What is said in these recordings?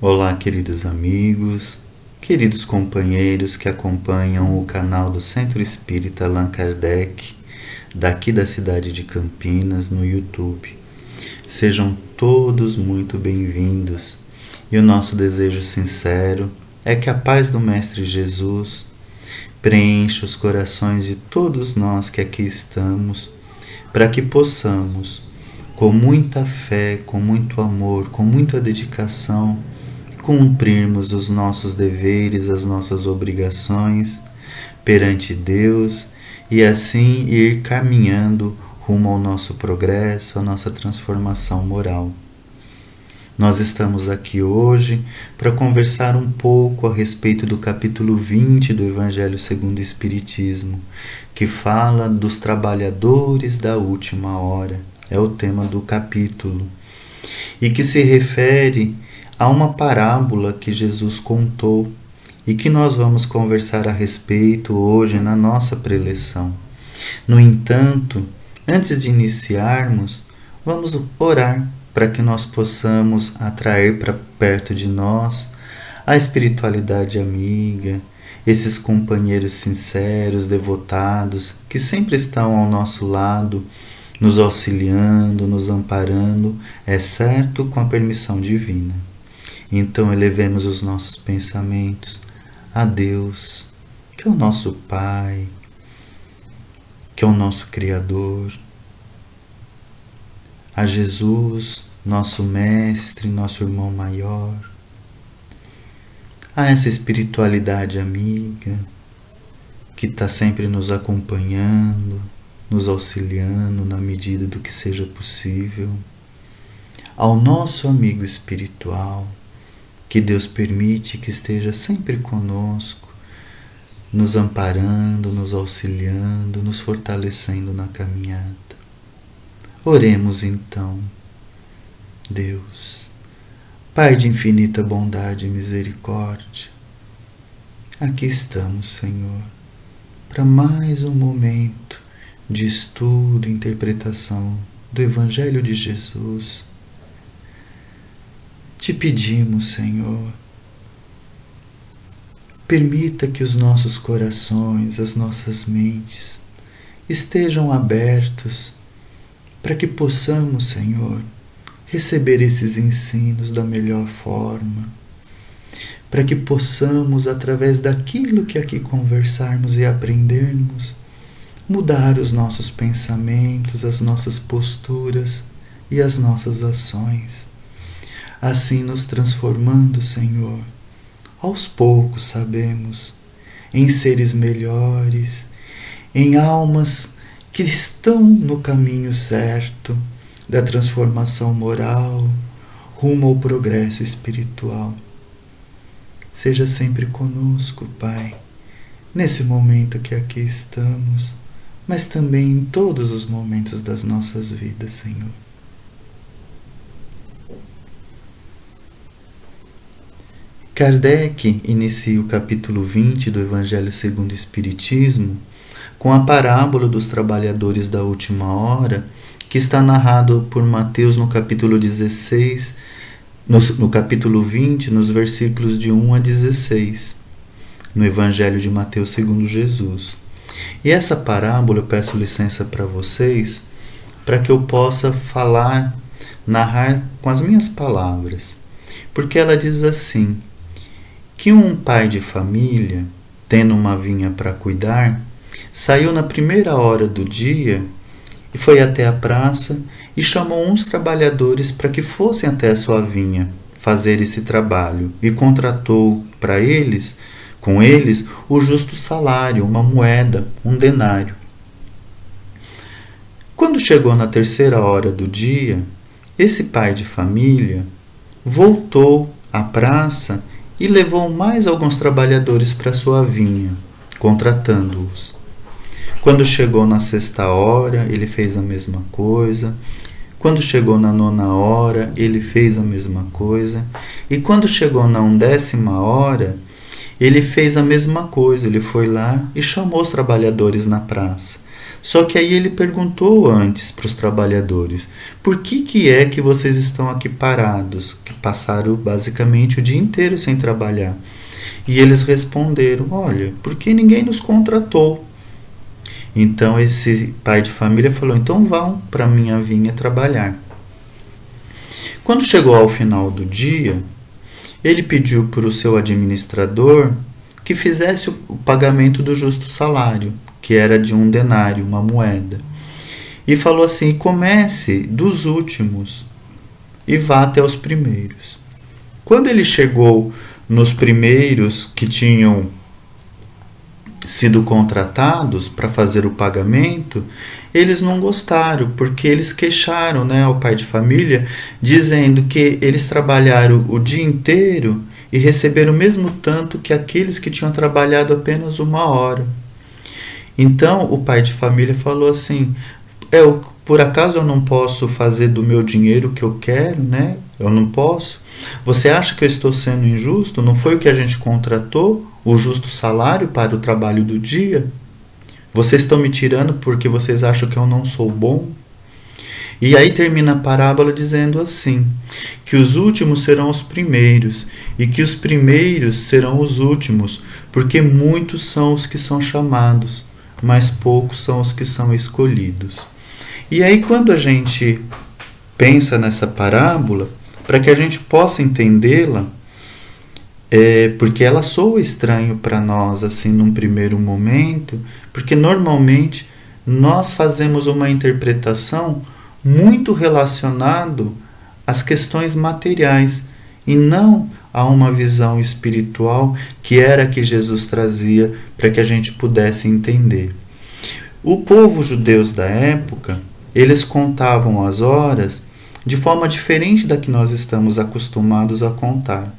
Olá, queridos amigos, queridos companheiros que acompanham o canal do Centro Espírita Allan Kardec, daqui da cidade de Campinas, no YouTube. Sejam todos muito bem-vindos e o nosso desejo sincero é que a paz do Mestre Jesus preencha os corações de todos nós que aqui estamos, para que possamos, com muita fé, com muito amor, com muita dedicação, cumprirmos os nossos deveres, as nossas obrigações perante Deus e assim ir caminhando rumo ao nosso progresso, à nossa transformação moral. Nós estamos aqui hoje para conversar um pouco a respeito do capítulo 20 do Evangelho segundo o Espiritismo, que fala dos trabalhadores da última hora. É o tema do capítulo. E que se refere a uma parábola que Jesus contou e que nós vamos conversar a respeito hoje na nossa preleção. No entanto, antes de iniciarmos, vamos orar para que nós possamos atrair para perto de nós a espiritualidade amiga, esses companheiros sinceros, devotados, que sempre estão ao nosso lado, nos auxiliando, nos amparando, é certo, com a permissão divina. Então elevemos os nossos pensamentos a Deus, que é o nosso Pai, que é o nosso Criador, a Jesus, nosso Mestre, nosso Irmão Maior, a essa espiritualidade amiga que está sempre nos acompanhando, nos auxiliando na medida do que seja possível, ao nosso amigo espiritual, que Deus permite que esteja sempre conosco, nos amparando, nos auxiliando, nos fortalecendo na caminhada. Oremos então. Deus, Pai de infinita bondade e misericórdia, aqui estamos, Senhor, para mais um momento de estudo e interpretação do Evangelho de Jesus. Te pedimos, Senhor, permita que os nossos corações, as nossas mentes estejam abertos para que possamos, Senhor, receber esses ensinos da melhor forma, para que possamos, através daquilo que aqui conversarmos e aprendermos, mudar os nossos pensamentos, as nossas posturas e as nossas ações. Assim nos transformando, Senhor, aos poucos sabemos, em seres melhores, em almas que estão no caminho certo da transformação moral, rumo ao progresso espiritual. Seja sempre conosco, Pai, nesse momento que aqui estamos, mas também em todos os momentos das nossas vidas, Senhor. Kardec inicia o capítulo 20 do Evangelho segundo o Espiritismo com a parábola dos trabalhadores da última hora, que está narrado por Mateus no capítulo 16, no capítulo 20, nos versículos de 1 a 16, no Evangelho de Mateus segundo Jesus. E essa parábola eu peço licença para vocês, para que eu possa narrar com as minhas palavras, porque ela diz assim: que um pai de família, tendo uma vinha para cuidar, saiu na primeira hora do dia e foi até a praça e chamou uns trabalhadores para que fossem até a sua vinha fazer esse trabalho e contratou com eles, o justo salário, uma moeda, um denário. Quando chegou na terceira hora do dia, esse pai de família voltou à praça e levou mais alguns trabalhadores para sua vinha, contratando-os. Quando chegou na sexta hora, ele fez a mesma coisa. Quando chegou na nona hora, ele fez a mesma coisa. E quando chegou na 10ª hora, ele fez a mesma coisa. Ele foi lá e chamou os trabalhadores na praça. Só que aí ele perguntou antes para os trabalhadores: por que é que vocês estão aqui parados? Que passaram basicamente o dia inteiro sem trabalhar. E eles responderam: olha, porque ninguém nos contratou. Então esse pai de família falou: então vão para minha vinha trabalhar. Quando chegou ao final do dia, ele pediu para o seu administrador que fizesse o pagamento do justo salário, que era de 1 denário, uma moeda. E falou assim: comece dos últimos e vá até os primeiros. Quando ele chegou nos primeiros que tinham sido contratados para fazer o pagamento, eles não gostaram, porque eles queixaram, ao pai de família, dizendo que eles trabalharam o dia inteiro e receberam o mesmo tanto que aqueles que tinham trabalhado apenas 1 hora. Então o pai de família falou assim: por acaso eu não posso fazer do meu dinheiro o que eu quero, Eu não posso? Você acha que eu estou sendo injusto? Não foi o que a gente contratou, o justo salário para o trabalho do dia? Vocês estão me tirando porque vocês acham que eu não sou bom? E aí termina a parábola dizendo assim: que os últimos serão os primeiros, e que os primeiros serão os últimos, porque muitos são os que são chamados, mas poucos são os que são escolhidos. E aí quando a gente pensa nessa parábola, para que a gente possa entendê-la, porque ela soa estranho para nós assim num primeiro momento, porque normalmente nós fazemos uma interpretação muito relacionado às questões materiais e não a uma visão espiritual que era a que Jesus trazia para que a gente pudesse entender. O povo judeu da época, eles contavam as horas de forma diferente da que nós estamos acostumados a contar.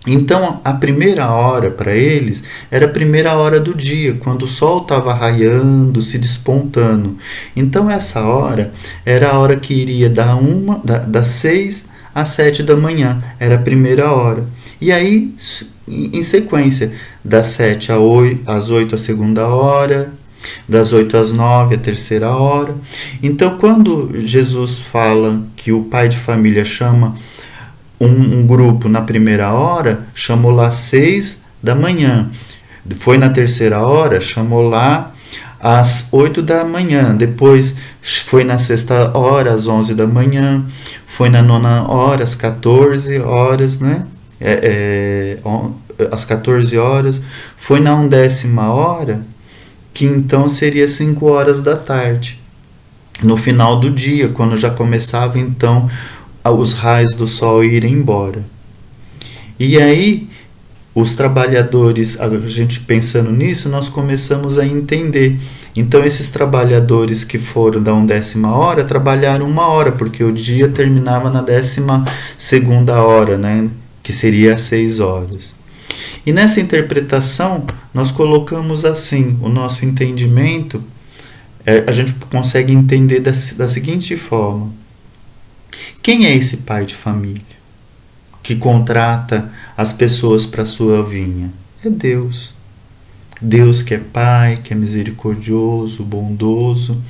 Então, a primeira hora para eles era a primeira hora do dia, quando o sol estava raiando, se despontando. Então, essa hora era a hora que iria das 6 às 7 da manhã, era a primeira hora. E aí, em sequência, das 7 às 8 a segunda hora, das 8 às 9 a terceira hora. Então, quando Jesus fala que o pai de família chama um grupo na primeira hora, chamou lá 6 da manhã. Foi na terceira hora, chamou lá às 8 da manhã. Depois foi na sexta hora, às 11 da manhã. Foi na nona hora, às 14 horas, às 14 horas. Foi na 1ª hora, que então seria 5 horas da tarde. No final do dia, quando já começava então os raios do sol irem embora. E aí, os trabalhadores, a gente pensando nisso, nós começamos a entender. Então, esses trabalhadores que foram da 1ª hora, trabalharam 1 hora, porque o dia terminava na 12ª hora, que seria às 6 horas. E nessa interpretação, nós colocamos assim, o nosso entendimento, a gente consegue entender da seguinte forma: quem é esse pai de família que contrata as pessoas para a sua vinha? É Deus. Deus que é Pai, que é misericordioso, bondoso,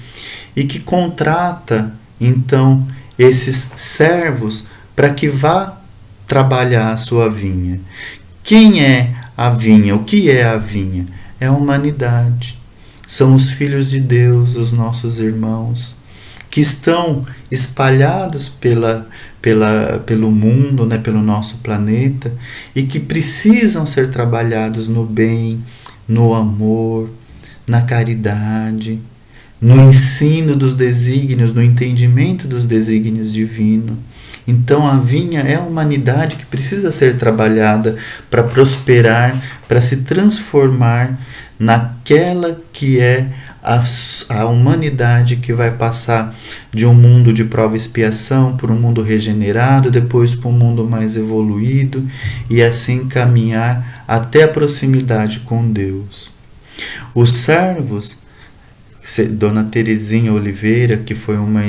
e que contrata, então, esses servos para que vá trabalhar a sua vinha. Quem é a vinha? O que é a vinha? É a humanidade. São os filhos de Deus, os nossos irmãos, que estão espalhados pelo mundo, pelo nosso planeta, e que precisam ser trabalhados no bem, no amor, na caridade, no ensino dos desígnios, no entendimento dos desígnios divinos. Então a vinha é a humanidade que precisa ser trabalhada para prosperar, para se transformar naquela que é a humanidade que vai passar de um mundo de prova e expiação por um mundo regenerado, depois para um mundo mais evoluído, e assim caminhar até a proximidade com Deus. Os servos, Dona Teresinha Oliveira, que foi uma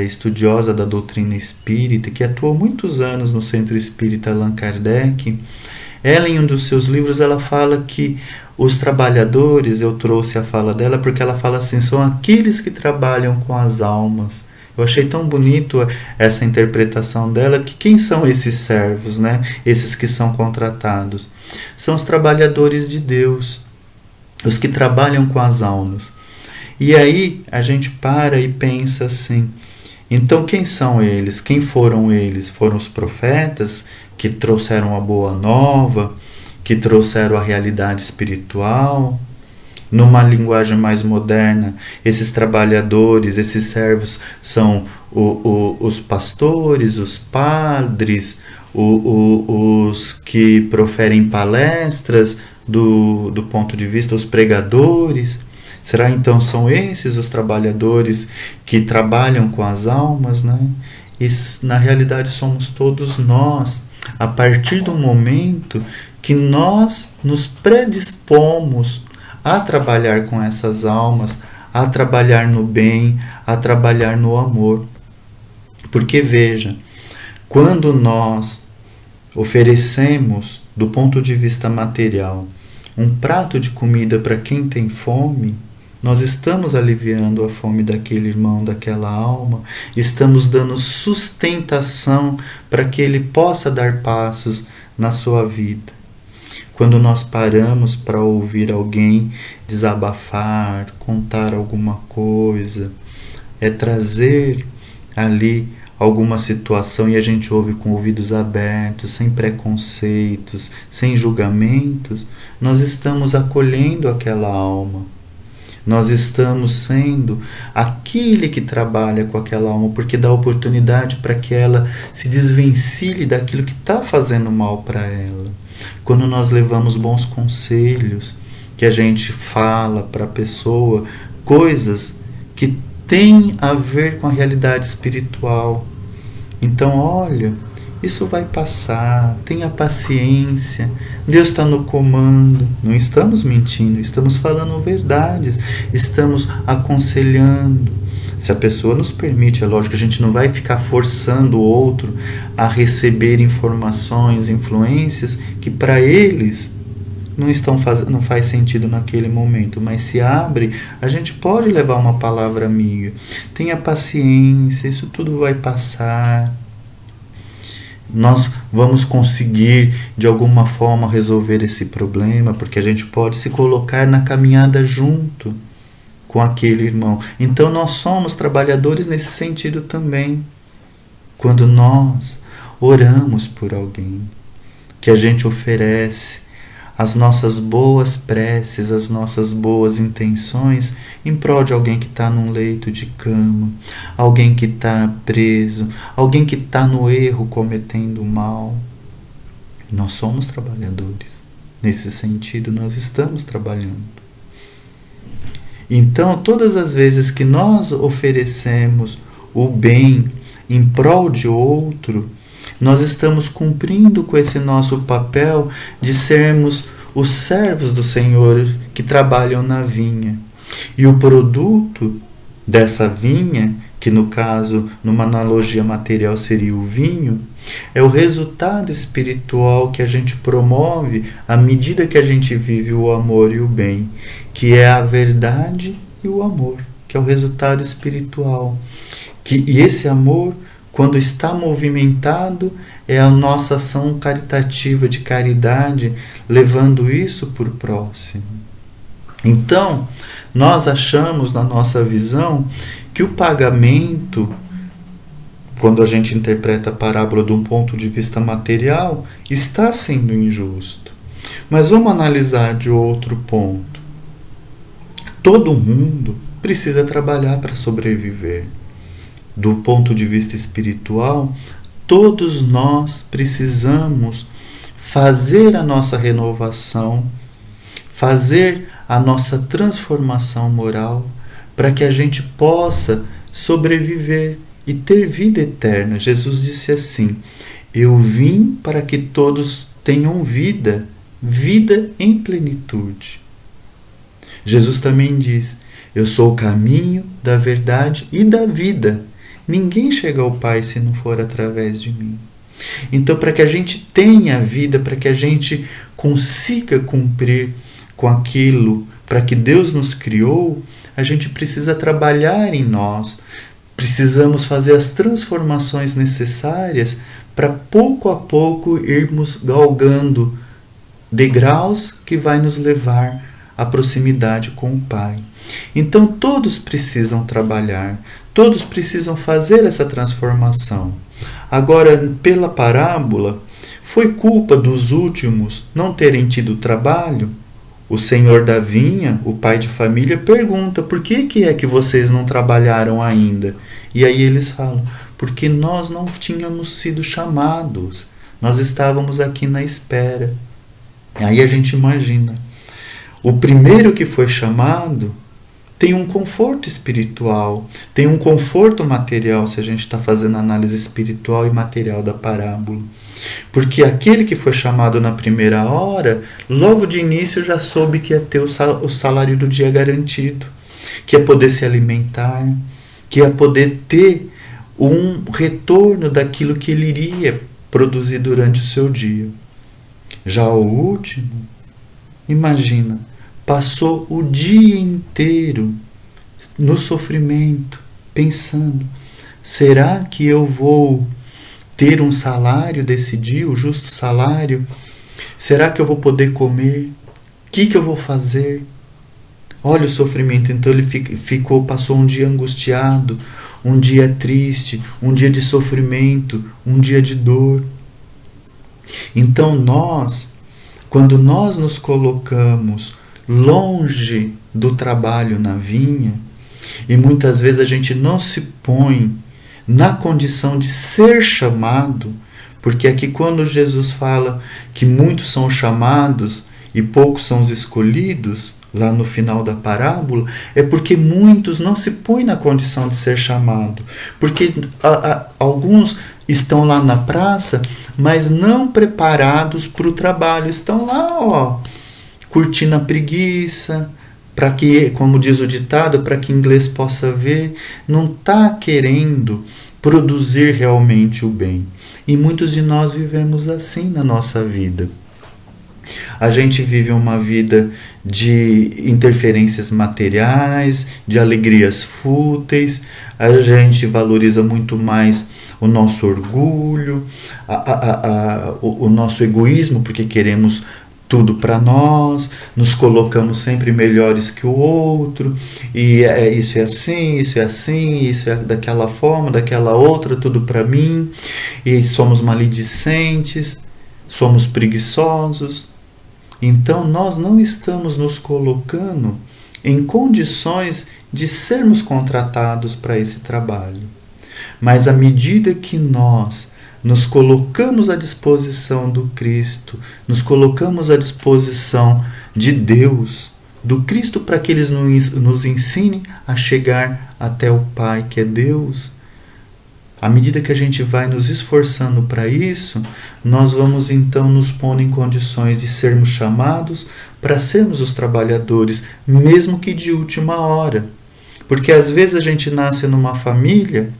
estudiosa da doutrina espírita, que atuou muitos anos no Centro Espírita Allan Kardec, Ela, em um dos seus livros, ela fala que os trabalhadores, eu trouxe a fala dela porque ela fala assim, são aqueles que trabalham com as almas. Eu achei tão bonito essa interpretação dela, que quem são esses servos, né? Esses que são contratados? São os trabalhadores de Deus, os que trabalham com as almas. E aí a gente para e pensa assim, então quem são eles? Quem foram eles? Foram os profetas que trouxeram a boa nova, que trouxeram a realidade espiritual? Numa linguagem mais moderna, esses trabalhadores, esses servos são os pastores, os padres, os que proferem palestras do ponto de vista, os pregadores. Será então são esses os trabalhadores que trabalham com as almas, né? E na realidade somos todos nós, a partir do momento que nós nos predispomos a trabalhar com essas almas, a trabalhar no bem, a trabalhar no amor. Porque veja, quando nós oferecemos, do ponto de vista material, um prato de comida para quem tem fome, nós estamos aliviando a fome daquele irmão, daquela alma, estamos dando sustentação para que ele possa dar passos na sua vida. Quando nós paramos para ouvir alguém desabafar, contar alguma coisa, é trazer ali alguma situação e a gente ouve com ouvidos abertos, sem preconceitos, sem julgamentos, nós estamos acolhendo aquela alma. Nós estamos sendo aquele que trabalha com aquela alma, porque dá oportunidade para que ela se desvencilhe daquilo que está fazendo mal para ela. Quando nós levamos bons conselhos, que a gente fala para a pessoa coisas que têm a ver com a realidade espiritual. Então, olha, isso vai passar, tenha paciência, Deus está no comando. Não estamos mentindo, estamos falando verdades, estamos aconselhando. Se a pessoa nos permite, é lógico, a gente não vai ficar forçando o outro a receber informações, influências que para eles não faz sentido naquele momento, mas se abre, a gente pode levar uma palavra amiga. Tenha paciência, isso tudo vai passar. Nós vamos conseguir de alguma forma resolver esse problema, porque a gente pode se colocar na caminhada junto com aquele irmão. Então nós somos trabalhadores nesse sentido também. Quando nós oramos por alguém, que a gente oferece as nossas boas preces, as nossas boas intenções em prol de alguém que está num leito de cama, alguém que está preso, alguém que está no erro cometendo mal. Nós somos trabalhadores. Nesse sentido, nós estamos trabalhando. Então, todas as vezes que nós oferecemos o bem em prol de outro, nós estamos cumprindo com esse nosso papel de sermos os servos do Senhor que trabalham na vinha. E o produto dessa vinha, que no caso, numa analogia material seria o vinho, é o resultado espiritual que a gente promove à medida que a gente vive o amor e o bem, que é a verdade e o amor, que é o resultado espiritual. E esse amor, quando está movimentado, é a nossa ação caritativa de caridade, levando isso para o próximo. Então, nós achamos na nossa visão que o pagamento, quando a gente interpreta a parábola de um ponto de vista material, está sendo injusto. Mas vamos analisar de outro ponto. Todo mundo precisa trabalhar para sobreviver. Do ponto de vista espiritual, todos nós precisamos fazer a nossa renovação, fazer a nossa transformação moral, para que a gente possa sobreviver e ter vida eterna. Jesus disse assim: eu vim para que todos tenham vida, vida em plenitude. Jesus também diz: eu sou o caminho da verdade e da vida. Ninguém chega ao Pai se não for através de mim. Então, para que a gente tenha vida, para que a gente consiga cumprir com aquilo para que Deus nos criou, a gente precisa trabalhar em nós. Precisamos fazer as transformações necessárias para pouco a pouco irmos galgando degraus que vai nos levar à proximidade com o Pai. Então todos precisam trabalhar, todos precisam fazer essa transformação. Agora, pela parábola, foi culpa dos últimos não terem tido trabalho? O senhor da vinha, o pai de família, pergunta: por que é que vocês não trabalharam ainda? E aí eles falam: porque nós não tínhamos sido chamados, nós estávamos aqui na espera. Aí a gente imagina, o primeiro que foi chamado tem um conforto espiritual, tem um conforto material, se a gente está fazendo análise espiritual e material da parábola. Porque aquele que foi chamado na primeira hora, logo de início já soube que ia ter o salário do dia garantido, que ia poder se alimentar, que ia poder ter um retorno daquilo que ele iria produzir durante o seu dia. Já o último, imagina, passou o dia inteiro no sofrimento, pensando: será que eu vou ter um salário desse dia, o justo salário? Será que eu vou poder comer? O que eu vou fazer? Olha o sofrimento. Então ele passou um dia angustiado, um dia triste, um dia de sofrimento, um dia de dor. Então quando nós nos colocamos longe do trabalho na vinha, e muitas vezes a gente não se põe na condição de ser chamado, porque aqui quando Jesus fala que muitos são chamados e poucos são os escolhidos, lá no final da parábola, é porque muitos não se põem na condição de ser chamado, porque alguns estão lá na praça, mas não preparados para o trabalho, estão lá, curtindo a preguiça, para que, como diz o ditado, para que inglês possa ver, não está querendo produzir realmente o bem. E muitos de nós vivemos assim na nossa vida. A gente vive uma vida de interferências materiais, de alegrias fúteis, a gente valoriza muito mais o nosso orgulho, o nosso egoísmo, porque queremos tudo para nós, nos colocamos sempre melhores que o outro, e isso é assim, isso é assim, isso é daquela forma, daquela outra, tudo para mim, e somos maledicentes, somos preguiçosos. Então nós não estamos nos colocando em condições de sermos contratados para esse trabalho. Mas à medida que nós nos colocamos à disposição do Cristo, nos colocamos à disposição de Deus, do Cristo, para que Ele nos ensine a chegar até o Pai, que é Deus, à medida que a gente vai nos esforçando para isso, nós vamos então nos pondo em condições de sermos chamados para sermos os trabalhadores, mesmo que de última hora. Porque às vezes a gente nasce numa família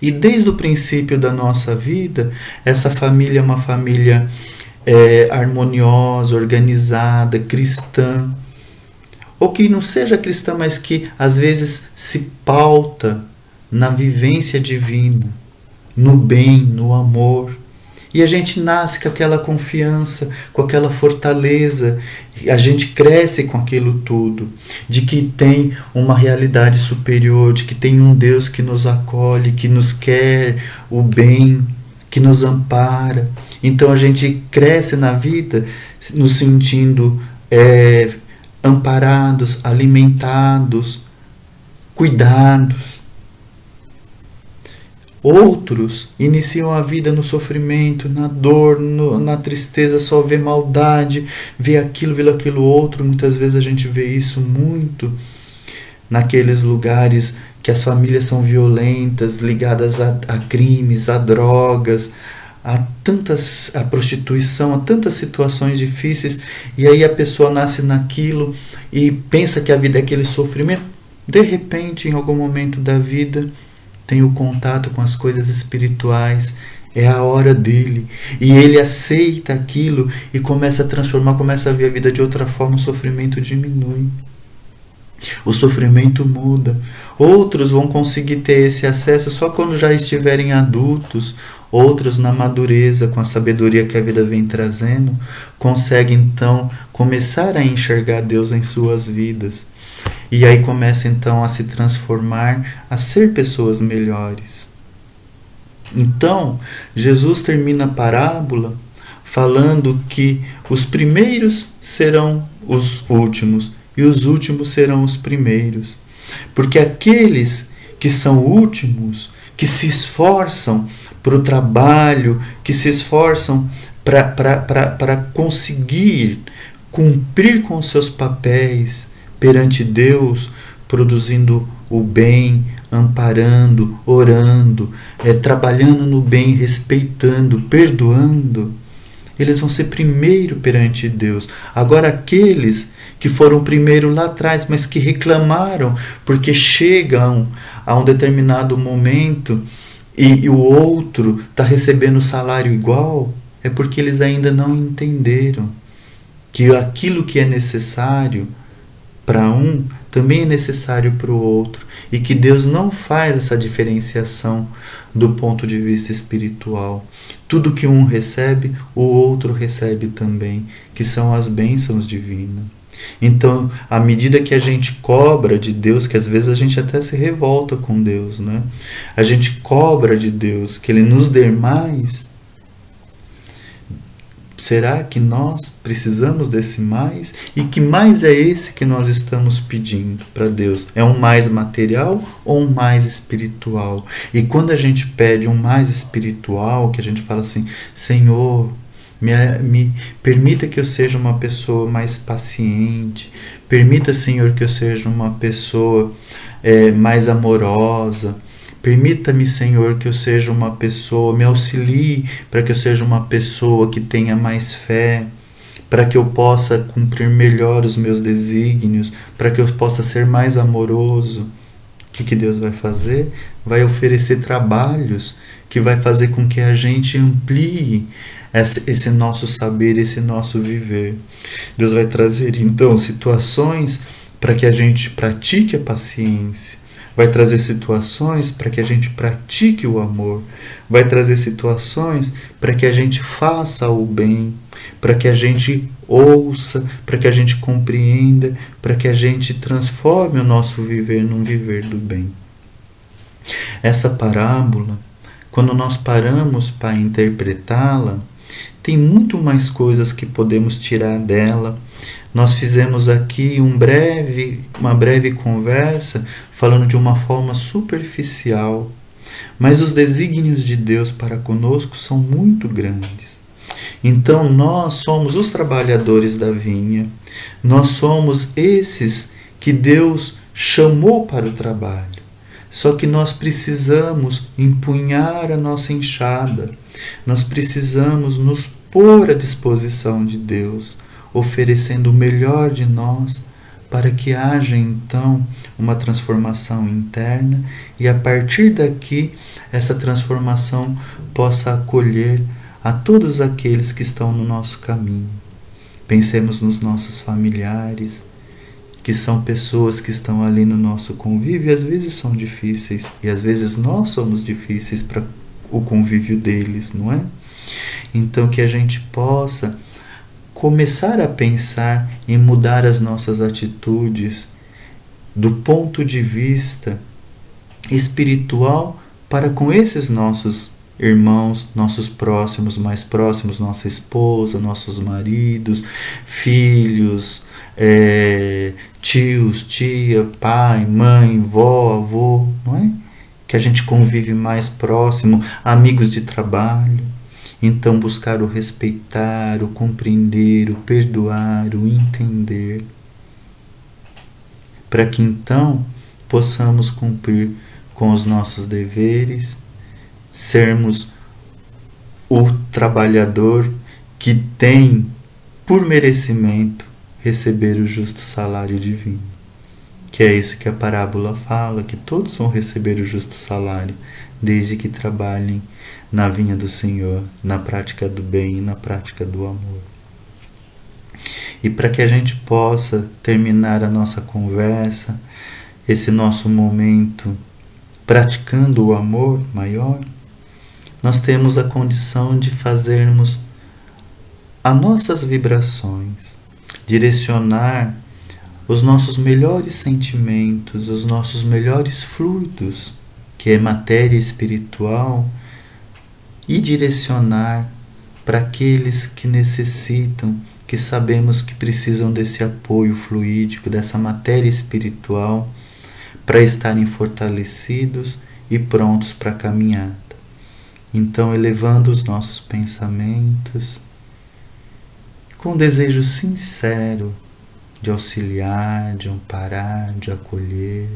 e desde o princípio da nossa vida, essa família é uma família harmoniosa, organizada, cristã. Ou que não seja cristã, mas que às vezes se pauta na vivência divina, no bem, no amor. E a gente nasce com aquela confiança, com aquela fortaleza, a gente cresce com aquilo tudo, de que tem uma realidade superior, de que tem um Deus que nos acolhe, que nos quer o bem, que nos ampara. Então a gente cresce na vida nos sentindo amparados, alimentados, cuidados. Outros iniciam a vida no sofrimento, na dor, na tristeza, só vê maldade, vê aquilo outro. Muitas vezes a gente vê isso muito naqueles lugares que as famílias são violentas, ligadas a crimes, a drogas, a prostituição, a tantas situações difíceis, e aí a pessoa nasce naquilo e pensa que a vida é aquele sofrimento. De repente, em algum momento da vida, tem o contato com as coisas espirituais É a hora dele. E ele aceita aquilo e começa a transformar, começa a ver a vida de outra forma, o sofrimento diminui. O sofrimento muda. Outros vão conseguir ter esse acesso só quando já estiverem adultos. Outros, na madureza, com a sabedoria que a vida vem trazendo, conseguem então começar a enxergar Deus em suas vidas. E aí começa então a se transformar, a ser pessoas melhores. Então, Jesus termina a parábola falando que os primeiros serão os últimos e os últimos serão os primeiros. Porque aqueles que são últimos, que se esforçam para o trabalho, que se esforçam para conseguir cumprir com os seus papéis perante Deus, produzindo o bem, amparando, orando, trabalhando no bem, respeitando, perdoando, eles vão ser primeiro perante Deus. Agora aqueles que foram primeiro lá atrás, mas que reclamaram porque chegam a um determinado momento e o outro está recebendo salário igual, é porque eles ainda não entenderam que aquilo que é necessário para um também é necessário para o outro, e que Deus não faz essa diferenciação do ponto de vista espiritual. Tudo que um recebe, o outro recebe também, que são as bênçãos divinas. Então, à medida que a gente cobra de Deus, que às vezes a gente até se revolta com Deus, né? A gente cobra de Deus que Ele nos dê mais. Será que nós precisamos desse mais? E que mais é esse que nós estamos pedindo para Deus? É um mais material ou um mais espiritual? E quando a gente pede um mais espiritual, que a gente fala assim, Senhor, me permita que eu seja uma pessoa mais paciente, permita, Senhor, que eu seja uma pessoa mais amorosa, permita-me, Senhor, que eu seja uma pessoa, me auxilie para que eu seja uma pessoa que tenha mais fé, para que eu possa cumprir melhor os meus desígnios, para que eu possa ser mais amoroso. O que Deus vai fazer? Vai oferecer trabalhos que vai fazer com que a gente amplie esse nosso saber, esse nosso viver. Deus vai trazer então situações para que a gente pratique a paciência, vai trazer situações para que a gente pratique o amor, vai trazer situações para que a gente faça o bem, para que a gente ouça, para que a gente compreenda, para que a gente transforme o nosso viver num viver do bem. Essa parábola, quando nós paramos para interpretá-la, tem muito mais coisas que podemos tirar dela. Nós fizemos aqui uma breve conversa falando de uma forma superficial, mas os desígnios de Deus para conosco são muito grandes. Então nós somos os trabalhadores da vinha, nós somos esses que Deus chamou para o trabalho. Só que nós precisamos empunhar a nossa enxada, nós precisamos nos pôr à disposição de Deus, oferecendo o melhor de nós, para que haja então uma transformação interna e a partir daqui essa transformação possa acolher a todos aqueles que estão no nosso caminho. Pensemos nos nossos familiares, que são pessoas que estão ali no nosso convívio e às vezes são difíceis, e às vezes nós somos difíceis para o convívio deles, não é? Então que a gente possa começar a pensar em mudar as nossas atitudes do ponto de vista espiritual para com esses nossos irmãos, nossos próximos, mais próximos, nossa esposa, nossos maridos, filhos, tios, tia, pai, mãe, vó, avô, não é? Que a gente convive mais próximo, amigos de trabalho. Então buscar o respeitar, o compreender, o perdoar, o entender, para que então possamos cumprir com os nossos deveres, sermos o trabalhador que tem, por merecimento, receber o justo salário divino. Que é isso que a parábola fala, que todos vão receber o justo salário, desde que trabalhem na vinha do Senhor, na prática do bem e na prática do amor. E para que a gente possa terminar a nossa conversa, esse nosso momento praticando o amor maior, nós temos a condição de fazermos as nossas vibrações, direcionar os nossos melhores sentimentos, os nossos melhores fluidos, que é matéria espiritual, e direcionar para aqueles que necessitam, que sabemos que precisam desse apoio fluídico, dessa matéria espiritual, para estarem fortalecidos e prontos para a caminhada. Então, elevando os nossos pensamentos, com um desejo sincero de auxiliar, de amparar, de acolher,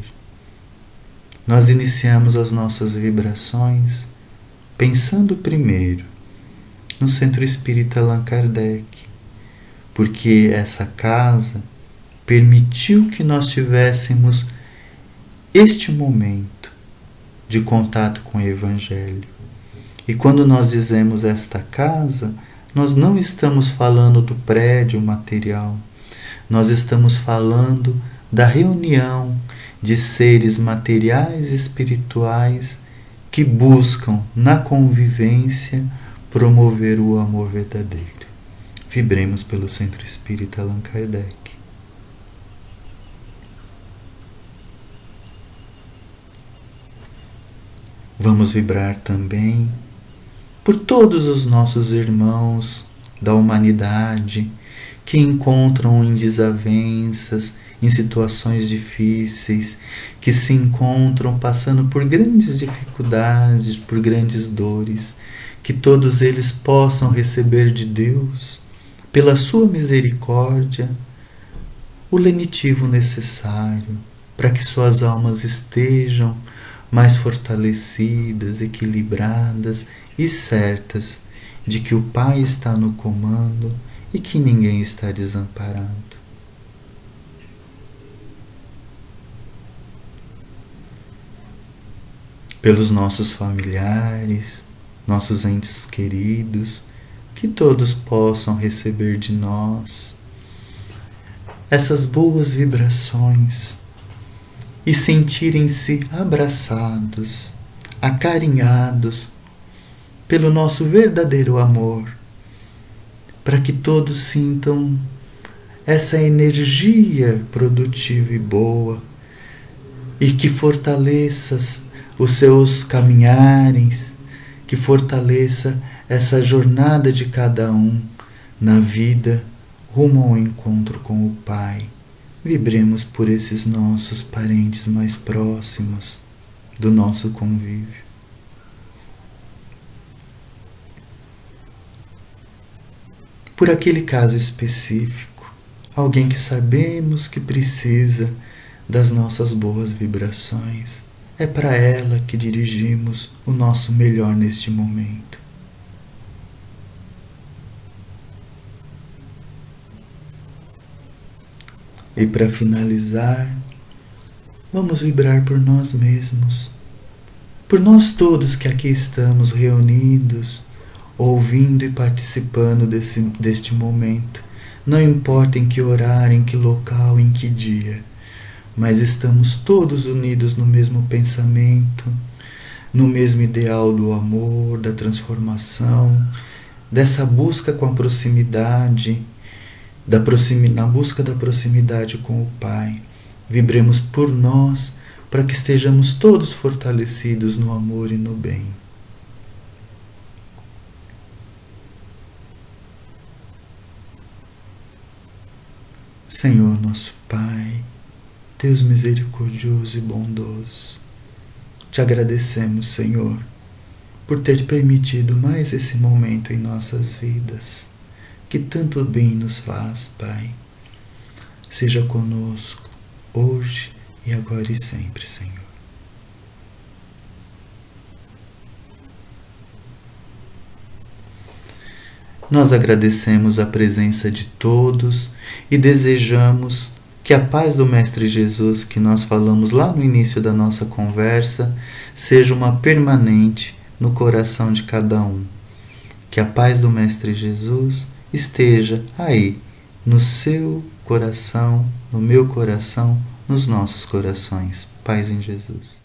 nós iniciamos as nossas vibrações pensando primeiro no Centro Espírita Allan Kardec, porque essa casa permitiu que nós tivéssemos este momento de contato com o Evangelho. E quando nós dizemos esta casa, nós não estamos falando do prédio material, nós estamos falando da reunião de seres materiais e espirituais que buscam, na convivência, promover o amor verdadeiro. Vibremos pelo Centro Espírita Allan Kardec. Vamos vibrar também por todos os nossos irmãos da humanidade que encontram em desavenças, em situações difíceis, que se encontram passando por grandes dificuldades, por grandes dores, que todos eles possam receber de Deus, pela sua misericórdia, o lenitivo necessário para que suas almas estejam mais fortalecidas, equilibradas e certas de que o Pai está no comando e que ninguém está desamparado. Pelos nossos familiares, nossos entes queridos, que todos possam receber de nós essas boas vibrações e sentirem-se abraçados, acarinhados pelo nosso verdadeiro amor, para que todos sintam essa energia produtiva e boa e que fortaleça os seus caminhares, que fortaleça essa jornada de cada um na vida rumo ao encontro com o Pai. Vibremos por esses nossos parentes mais próximos do nosso convívio. Por aquele caso específico, alguém que sabemos que precisa das nossas boas vibrações, é para ela que dirigimos o nosso melhor neste momento. E para finalizar, vamos vibrar por nós mesmos, por nós todos que aqui estamos reunidos, ouvindo e participando deste momento. Não importa em que horário, em que local, em que dia, mas estamos todos unidos no mesmo pensamento, no mesmo ideal do amor, da transformação, dessa busca com a proximidade, na busca da proximidade com o Pai. Vibremos por nós, para que estejamos todos fortalecidos no amor e no bem. Senhor nosso Pai, Deus misericordioso e bondoso, te agradecemos, Senhor, por ter permitido mais esse momento em nossas vidas, que tanto bem nos faz, Pai. Seja conosco, hoje e agora e sempre, Senhor. Nós agradecemos a presença de todos e desejamos que a paz do Mestre Jesus, que nós falamos lá no início da nossa conversa, seja uma permanente no coração de cada um. Que a paz do Mestre Jesus esteja aí, no seu coração, no meu coração, nos nossos corações. Paz em Jesus.